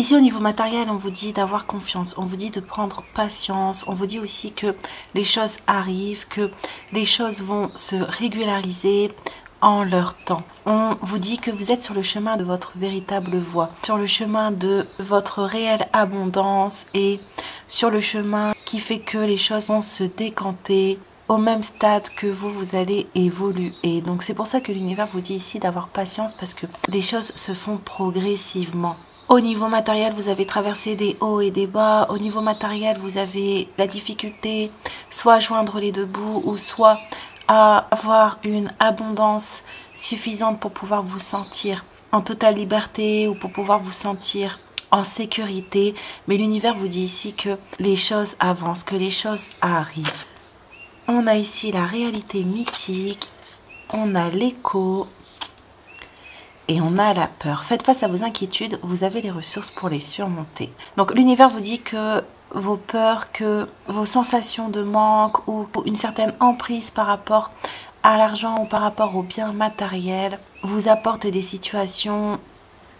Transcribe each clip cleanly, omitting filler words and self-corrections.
Ici au niveau matériel, on vous dit d'avoir confiance, on vous dit de prendre patience, on vous dit aussi que les choses arrivent, que les choses vont se régulariser en leur temps. On vous dit que vous êtes sur le chemin de votre véritable voie, sur le chemin de votre réelle abondance et sur le chemin qui fait que les choses vont se décanter au même stade que vous allez évoluer. Donc c'est pour ça que l'univers vous dit ici d'avoir patience parce que les choses se font progressivement. Au niveau matériel, vous avez traversé des hauts et des bas. Au niveau matériel, vous avez la difficulté soit à joindre les deux bouts ou soit à avoir une abondance suffisante pour pouvoir vous sentir en totale liberté ou pour pouvoir vous sentir en sécurité. Mais l'univers vous dit ici que les choses avancent, que les choses arrivent. On a ici la réalité mythique, on a l'écho. Et on a la peur. Faites face à vos inquiétudes, vous avez les ressources pour les surmonter. Donc l'univers vous dit que vos peurs, que vos sensations de manque ou une certaine emprise par rapport à l'argent ou par rapport aux biens matériels vous apportent des situations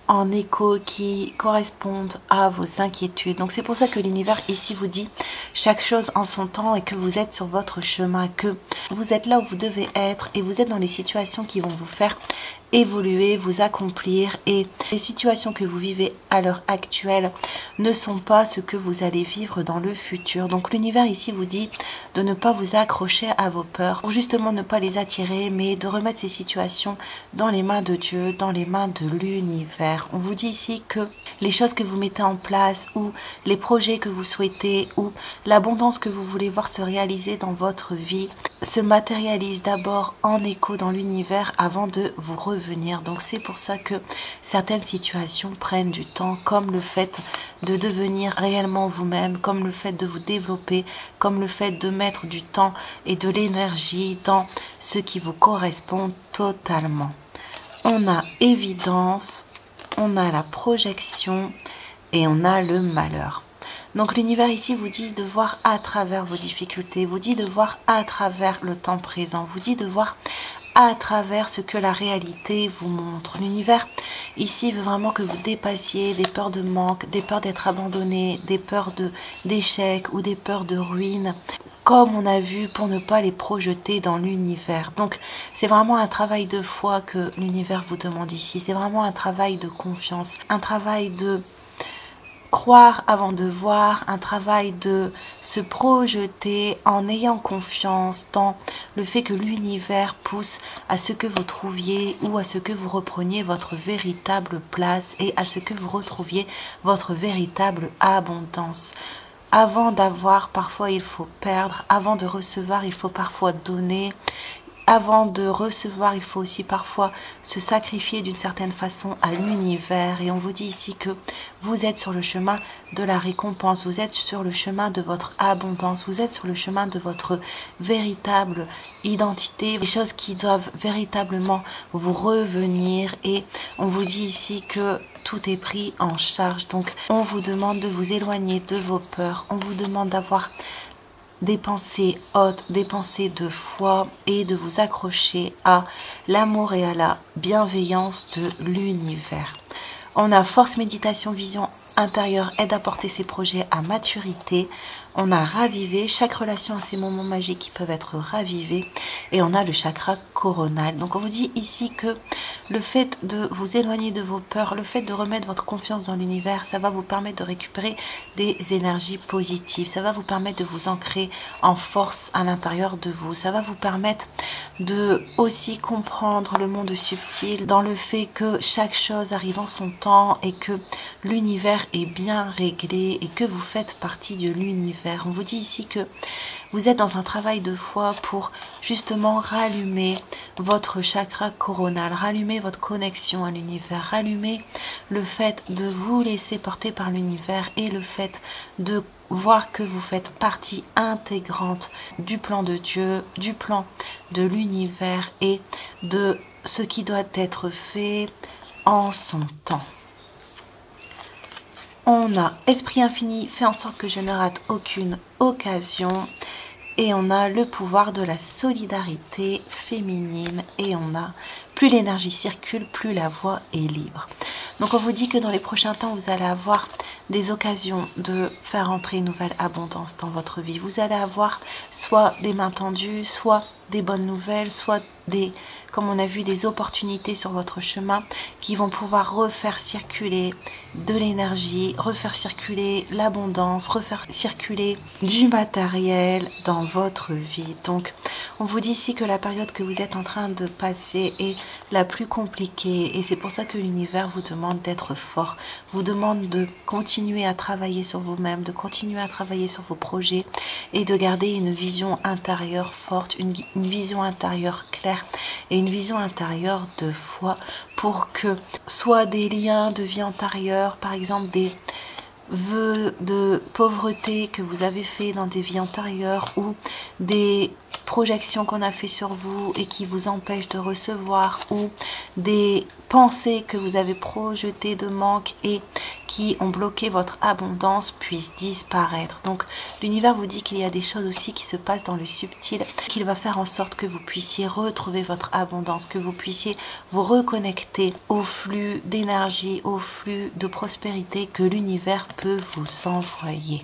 en écho qui correspondent à vos inquiétudes. Donc c'est pour ça que l'univers ici vous dit chaque chose en son temps et que vous êtes sur votre chemin, que vous êtes là où vous devez être et vous êtes dans les situations qui vont vous faire évoluer, vous accomplir, et les situations que vous vivez à l'heure actuelle ne sont pas ce que vous allez vivre dans le futur. Donc l'univers ici vous dit de ne pas vous accrocher à vos peurs, pour justement ne pas les attirer, mais de remettre ces situations dans les mains de Dieu, dans les mains de l'univers. On vous dit ici que les choses que vous mettez en place ou les projets que vous souhaitez ou l'abondance que vous voulez voir se réaliser dans votre vie se matérialise d'abord en écho dans l'univers avant de vous revenir. Donc c'est pour ça que certaines situations prennent du temps, comme le fait de devenir réellement vous-même, comme le fait de vous développer, comme le fait de mettre du temps et de l'énergie dans ce qui vous correspond totalement. On a évidence, on a la projection et on a le malheur. Donc l'univers ici vous dit de voir à travers vos difficultés, vous dit de voir à travers le temps présent, vous dit de voir à travers ce que la réalité vous montre. L'univers ici veut vraiment que vous dépassiez des peurs de manque, des peurs d'être abandonné, des peurs d'échec ou des peurs de ruine, comme on a vu, pour ne pas les projeter dans l'univers. Donc c'est vraiment un travail de foi que l'univers vous demande ici. C'est vraiment un travail de confiance, un travail de croire avant de voir, un travail de se projeter en ayant confiance dans le fait que l'univers pousse à ce que vous trouviez ou à ce que vous repreniez votre véritable place et à ce que vous retrouviez votre véritable abondance. Avant d'avoir, parfois il faut perdre. Avant de recevoir, il faut parfois donner. Avant de recevoir, il faut aussi parfois se sacrifier d'une certaine façon à l'univers. Et on vous dit ici que vous êtes sur le chemin de la récompense, vous êtes sur le chemin de votre abondance, vous êtes sur le chemin de votre véritable identité, les choses qui doivent véritablement vous revenir. Et on vous dit ici que tout est pris en charge. Donc on vous demande de vous éloigner de vos peurs, on vous demande d'avoir des pensées hautes, des pensées de foi et de vous accrocher à l'amour et à la bienveillance de l'univers. On a force, méditation, vision intérieure, aide à porter ses projets à maturité. On a ravivé, chaque relation a ses moments magiques qui peuvent être ravivés. Et on a le chakra coronal. Donc on vous dit ici que le fait de vous éloigner de vos peurs, le fait de remettre votre confiance dans l'univers, ça va vous permettre de récupérer des énergies positives. Ça va vous permettre de vous ancrer en force à l'intérieur de vous. Ça va vous permettre de aussi comprendre le monde subtil dans le fait que chaque chose arrive en son temps et que l'univers est bien réglé et que vous faites partie de l'univers. On vous dit ici que vous êtes dans un travail de foi pour justement rallumer votre chakra coronal, rallumer votre connexion à l'univers, rallumer le fait de vous laisser porter par l'univers et le fait de voir que vous faites partie intégrante du plan de Dieu, du plan de l'univers et de ce qui doit être fait en son temps. On a Esprit infini, fait en sorte que je ne rate aucune occasion. Et on a le pouvoir de la solidarité féminine. Et on a plus l'énergie circule, plus la voie est libre. Donc on vous dit que dans les prochains temps, vous allez avoir des occasions de faire entrer une nouvelle abondance dans votre vie. Vous allez avoir soit des mains tendues, soit des bonnes nouvelles, soit des, comme on a vu, des opportunités sur votre chemin qui vont pouvoir refaire circuler de l'énergie, refaire circuler l'abondance, refaire circuler du matériel dans votre vie. Donc on vous dit ici que la période que vous êtes en train de passer est la plus compliquée et c'est pour ça que l'univers vous demande d'être fort, vous demande de continuer à travailler sur vous-même, de continuer à travailler sur vos projets et de garder une vision intérieure forte, une vision intérieure claire et une vision intérieure de foi pour que soit des liens de vie antérieure, par exemple des vœux de pauvreté que vous avez fait dans des vies antérieures ou des projections qu'on a fait sur vous et qui vous empêchent de recevoir ou des pensées que vous avez projetées de manque et qui ont bloqué votre abondance puissent disparaître. Donc l'univers vous dit qu'il y a des choses aussi qui se passent dans le subtil, qu'il va faire en sorte que vous puissiez retrouver votre abondance, que vous puissiez vous reconnecter au flux d'énergie, au flux de prospérité que l'univers peut vous envoyer.